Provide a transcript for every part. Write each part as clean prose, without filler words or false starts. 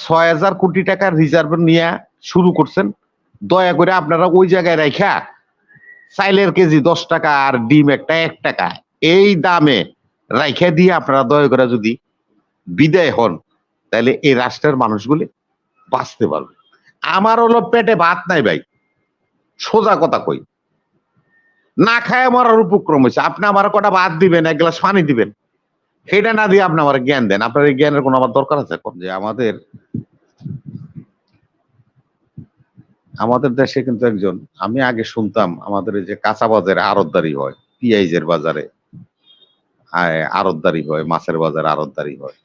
৬,০০০ কোটি টাকার রিজার্ভ নিয়ে শুরু করছেন। দয়া করে আপনারা ওই জায়গায় রাইখা চাইলের কেজি 10 টাকা আর ডিম একটা 1 টাকা এই দামে রাইখা দিয়ে আপনারা দয়া করে যদি বিদায় হন, তাহলে এই রাষ্ট্রের মানুষগুলি বাঁচতে পারবে। আমার হলো পেটে ভাত নাই ভাই, সোজা কথা কই, না খায় মরার উপক্রম হয়েছে। আপনি আমার কটা ভাত দিবেন, 1 গ্লাস পানি দিবেন, সেটা না দিয়ে আপনি আমার জ্ঞান দেন। আপনার এই জ্ঞানের কোনো আমার দরকার আছে? যে আমাদের দেশে কিন্তু একজন, আমি আগে শুনতাম আমাদের এই যে কাঁচা বাজারে আড়তদারি হয়, পিঁয়াজের বাজারে আড়তদারি হয়, মাছের বাজারে আড়তদারি হয়।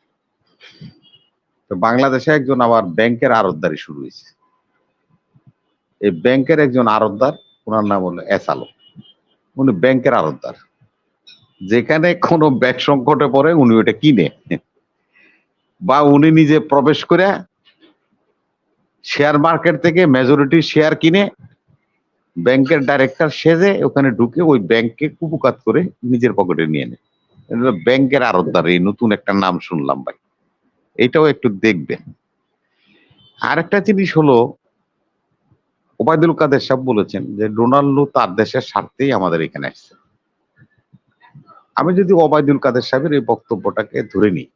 তো বাংলাদেশে একজন আবার ব্যাংকের আড়তদারি শুরু হয়েছে। এই ব্যাংকের একজন আড়তদার, ওনার নাম হলো এস আলম। উনি ব্যাংকের আড়তদার, যেখানে কোনো ব্যাংক সংকটে পড়ে উনি ওটা কিনে, বা উনি নিজে প্রবেশ করে শেয়ার মার্কেট থেকে মেজরিটি শেয়ার কিনে ব্যাংকের ডাইরেক্টর সেজে ওখানে ঢুকে ওই ব্যাংককে কুপকাত করে নিজের পকেটে নিয়ে নেয়। ব্যাংকের আড়তদার, এই নতুন একটা নাম শুনলাম ভাই, এটাও একটু দেখবেন। আর একটা জিনিস হলো, ওবায়দুল কাদের সাহেব বলেছেন যে ডোনাল্ড তার দেশের স্বার্থেই আমাদের এখানে আসছে। আমি যদি ওবায়দুল কাদের সাহেবের এই বক্তব্যটাকে ধরে নিই,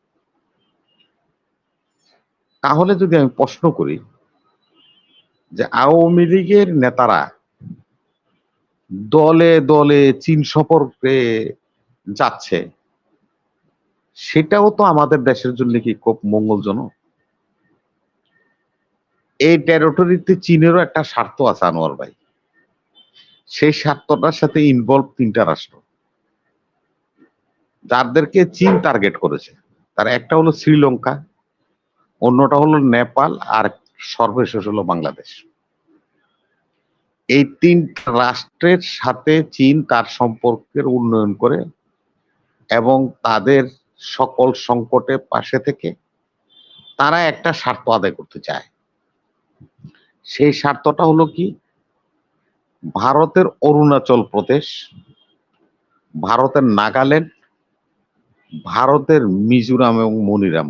তাহলে যদি আমি প্রশ্ন করি যে আওয়ামী লীগের নেতারা দলে দলে চীন সফরে যাচ্ছে, সেটাও তো আমাদের দেশের জন্য কি খুব মঙ্গলজনক? এই টেরিটরিতে চীনেরও একটা স্বার্থ আছে আনোয়ার ভাই, সেই স্বার্থটার সাথে ইনভলভ 3টা রাষ্ট্র যাদেরকে চীন টার্গেট করেছে। তার একটা হলো শ্রীলঙ্কা, অন্যটা হলো নেপাল, আর সর্বশেষ হলো বাংলাদেশ। এই 3 রাষ্ট্রের সাথে চীন তার সম্পর্কের উন্নয়ন করে এবং তাদের সকল সংকটে পাশে থেকে তারা একটা স্বার্থ আদায় করতে চায়। সেই স্বার্থটা হলো কি, ভারতের অরুণাচল প্রদেশ, ভারতের নাগাল্যান্ড, ভারতের মিজোরাম এবং মনিরাম,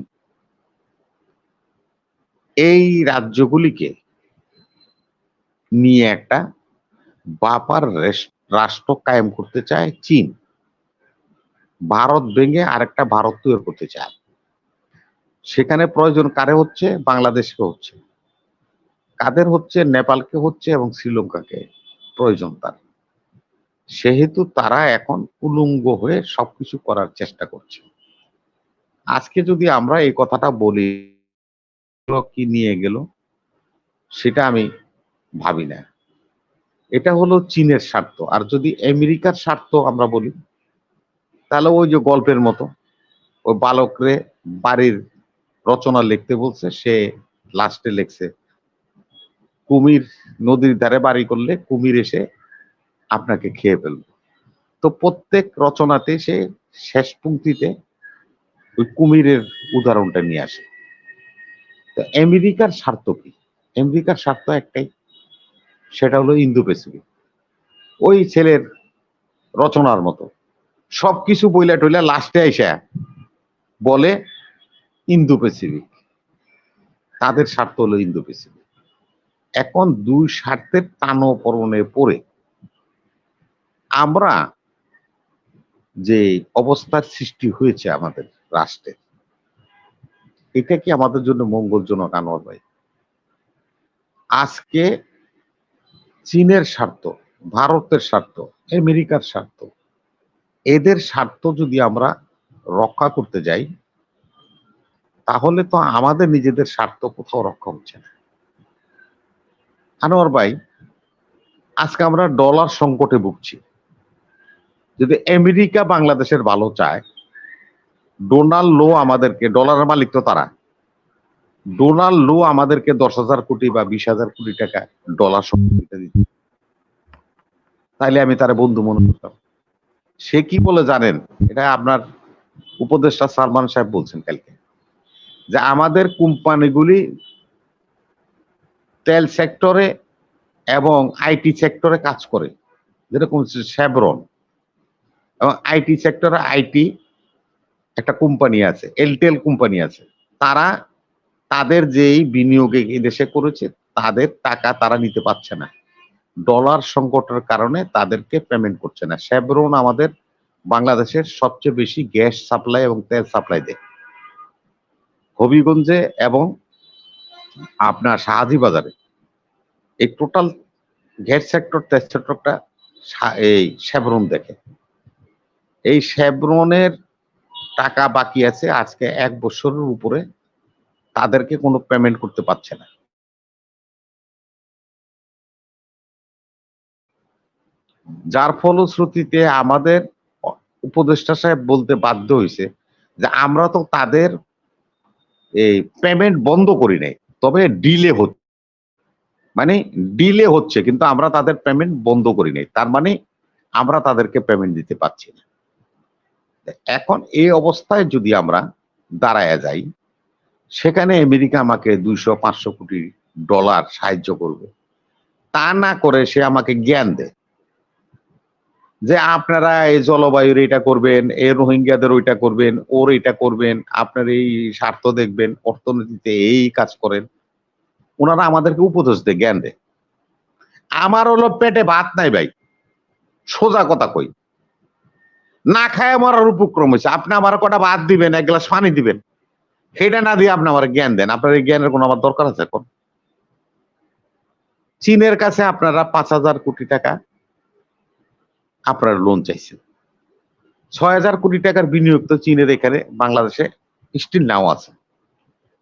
এই রাজ্যগুলিকে নিয়ে একটা বাপার রাষ্ট্র কায়েম করতে চায় চীন। ভারত ভেঙে আরেকটা ভারত তৈরি করতে চায়। সেখানে প্রয়োজন কারে হচ্ছে? বাংলাদেশকে হচ্ছে, কাদের হচ্ছে? নেপালকে হচ্ছে এবং শ্রীলঙ্কাকে প্রয়োজন তার। সেহেতু তারা এখন উলঙ্গ হয়ে সবকিছু করার চেষ্টা করছে। আজকে যদি আমরা এই কথাটা বলি, কি নিয়ে গেল সেটা আমি ভাবি না। এটা হলো চীনের স্বার্থ। আর যদি আমেরিকার স্বার্থ আমরা বলি, তাহলে ওই যে গল্পের মতো, ওই বালকরে বাড়ির রচনা লিখতে বলছে, সে লাস্টে লিখছে কুমির নদীর ধারে বাড়ি করলে কুমির এসে আপনাকে খেয়ে ফেলবে। তো প্রত্যেক রচনাতে সে শেষ পংক্তিতে ওই কুমিরের উদাহরণটা নিয়ে আসে। তো আমেরিকার স্বার্থ কি? আমেরিকার স্বার্থ একটাই, সেটা হলো ইন্দো প্যাসিফিক। ওই ছেলের রচনার মতো সবকিছু বইলা টইলা লাস্টে আইসা বলে ইন্দো প্যাসিফিক। তাদের স্বার্থ হলো ইন্দো প্যাসিফিক। এখন দুই স্বার্থের টানাপোড়েনে পড়ে আমরা যে অবস্থার সৃষ্টি হয়েছে আমাদের রাষ্ট্রে, এটা কি আমাদের জন্য মঙ্গলজনক আনোয়ার ভাই? আজকে চীনের স্বার্থ, ভারতের স্বার্থ, আমেরিকার স্বার্থ, এদের স্বার্থ যদি আমরা রক্ষা করতে যাই, তাহলে তো আমাদের নিজেদের স্বার্থ কোথাও রক্ষা হচ্ছে না। আনোয়ার ভাই, আজকে আমরা ডলার সংকটে ভুগছি। যদি আমেরিকা বাংলাদেশের ভালো চায়, ডোনাল্ড লো আমাদেরকে, ডলারের মালিক তো তারা, ডোনাল্ড লো আমাদেরকে 10,000 কোটি বা 20,000 কোটি টাকা ডলার সহযোগিতা দিত, তাইলে আমি তার বন্ধু মনে করতাম। সে কি বলে জানেন? এটা আপনার উপদেষ্টা সালমান সাহেব বলছেন কালকে, যে আমাদের কোম্পানিগুলি তেল সেক্টরে এবং আইটি সেক্টরে কাজ করে, যেরকম শেভরন, এবং আইটি সেক্টরে আইটি একটা কোম্পানি আছে, এলটেল কোম্পানি আছে, তারা তাদের যেই বিনিয়োগে এই দেশে করেছে তাদের টাকা তারা নিতে পারছে না, ডলার সংকটের কারণে তাদেরকে পেমেন্ট করছে না। শেভরন আমাদের বাংলাদেশের সবচেয়ে বেশি গ্যাস সাপ্লাই এবং তেল সাপ্লাই দেয় হবিগঞ্জে এবং আপনার শাহাজিবাজারে। এই টোটাল গ্যাস সেক্টর তেল সেক্টরটা এই শেভরন দেখে। এই শেভরনের টাকা বাকি আছে আজকে 1 বছরের উপরে, তাদেরকে কোনো পেমেন্ট করতে পারছে না। যার ফলশ্রুতিতে আমাদের উপদেষ্টা সাহেব বলতে বাধ্য হয়েছে যে আমরা তো তাদের এই পেমেন্ট বন্ধ করি নাই, তবে ডিলে হচ্ছে, মানে ডিলে হচ্ছে, কিন্তু আমরা তাদের পেমেন্ট বন্ধ করি নাই, তার মানে আমরা তাদেরকে পেমেন্ট দিতে পারছি না। এখন এই অবস্থায় যদি আমরা দাঁড়ায় যাই, সেখানে আমেরিকা আমাকে 200-500 কোটি ডলার সাহায্য করবে, তা না করে সে আমাকে জ্ঞান দেয় যে আপনারা এই জলবায়ুর এটা করবেন, এই রোহিঙ্গাদের ওইটা করবেন, ওর এটা করবেন, আপনার এই স্বার্থ দেখবেন, অর্থনীতিতে এই কাজ করেন। ওনারা আমাদেরকে উপদেশ দেয়, জ্ঞান দেয়। আমার হলো পেটে ভাত নাই ভাই, সোজা কথা কই, না খায় মরার উপক্রম হয়েছে, আপনি আমার কটা ভাত দিবেন, 1 গ্লাস পানি দিবেন, সেটা না দিয়ে আপনি আমার জ্ঞান দেন। আপনার এই জ্ঞানের কোনো আমার দরকার আছে এখন? চীনের কাছে আপনারা 5,000 কোটি টাকা আপনারা লোন চাইছেন, 6,000 কোটি টাকার বিনিয়োগ তো চীনের এখানে বাংলাদেশে স্টিল নাও আছে,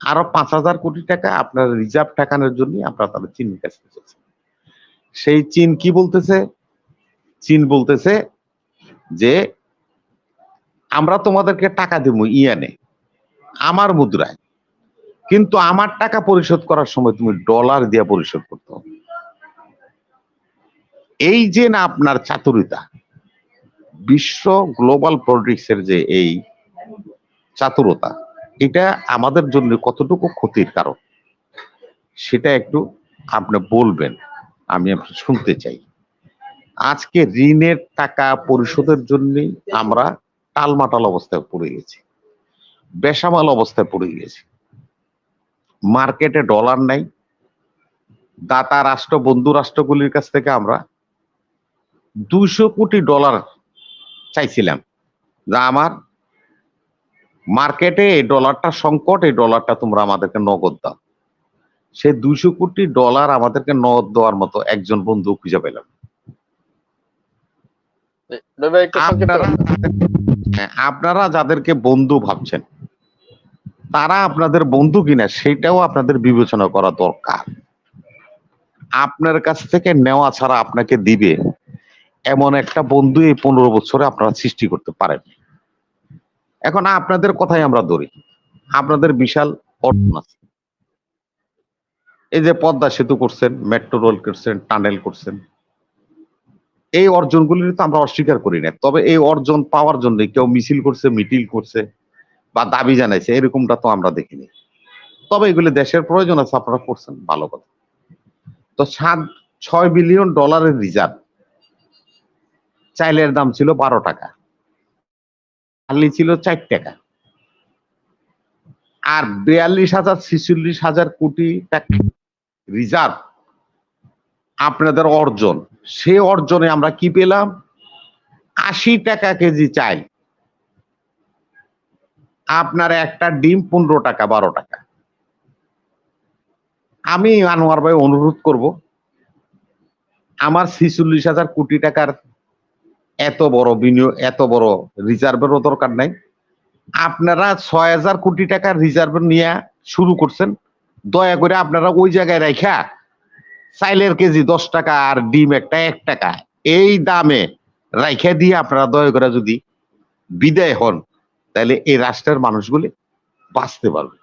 আরো 5,000 কোটি টাকা আপনার রিজার্ভ ঠাকানোর জন্য আপনারা তাহলে চীনের কাছে চাইছেন। সেই চীন কি বলতেছে? চীন বলতেছে যে আমরা তোমাদেরকে টাকা দেবো ইয়ানে, আমার মুদ্রায়, কিন্তু আমার টাকা পরিশোধ করার সময় তুমি ডলার দিয়ে পরিশোধ করতে হবে। এই যে না আপনার চাতুরিতা, বিশ্ব গ্লোবাল পলিটিক্সের যে এই চাতুরতা, এটা আমাদের জন্য কতটুকু ক্ষতির কারণ সেটা একটু আপনি বলবেন, আমি শুনতে চাই। আজকে ঋণের টাকা পরিশোধের জন্যই আমরা টালমাটাল অবস্থায় পড়ে গেছি, বেসামাল অবস্থায় পড়ে গেছি। মার্কেটে ডলার নাই, দাতা রাষ্ট্র বন্ধু রাষ্ট্রগুলির কাছ থেকে আমরা 200 কোটি ডলার চাইছিলাম, যা আমার মার্কেটে এই ডলারটা সংকট, এই ডলারটা তোমরা আমাদেরকে নগদ দাও। সেই 200 কোটি ডলার আমাদেরকে নগদ দেওয়ার মতো একজন বন্ধু খুঁজে পেলাম। আপনারা যাদেরকে বন্ধু ভাবছেন তারা আপনাদের বন্ধু কিনা সেটাও আপনাদের বিবেচনা করা দরকার। আপনার কাছ থেকে নেওয়া ছাড়া আপনাকে দিবে এমন একটা বন্ধু এই 15 বছরে আপনারা সৃষ্টি করতে পারেন। এখন আপনাদের কথাই আমরা ধরি, আপনাদের বিশাল অর্জন আছে, এই যে পদ্মা সেতু করছেন, মেট্রো রেল করছেন, টানেল করছেন, এই অর্জনগুলি তো আমরা অস্বীকার করি না। তবে এই অর্জন পাওয়ার জন্য কেউ মিছিল করছে, মিটিং করছে বা দাবি জানাইছে, এরকমটা তো আমরা দেখিনি। তবে এগুলি দেশের প্রয়োজন আছে, আপনারা করছেন, ভালো কথা। তো 6 বিলিয়ন ডলারের রিজার্ভ, চাইলের দাম ছিল 12 টাকা, আলি ছিল 4 টাকা, আর 42,000-46,000 কোটি টাকা রিজার্ভ আপনাদের অর্জন। সে অর্জনে আমরা কি পেলাম? 80 টাকা কেজি চাল, আপনার একটা ডিম 15 টাকা 12 টাকা। আমি আনোয়ার ভাই অনুরোধ করব, আমার 46,000 কোটি টাকার এত বড় বিনিয়োগ, এত বড় রিজার্ভেরও দরকার নাই। আপনারা 6,000 কোটি টাকার রিজার্ভ নিয়ে শুরু করছেন, দয়া করে আপনারা ওই জায়গায় রাখা চাইলের কেজি 10 টাকা আর ডিম একটা 1 টাকা, এই দামে রাইখা দিয়ে আপনারা দয়া করে যদি বিদায় হন, তাহলে এই রাষ্ট্রের মানুষগুলি বাঁচতে পারবে।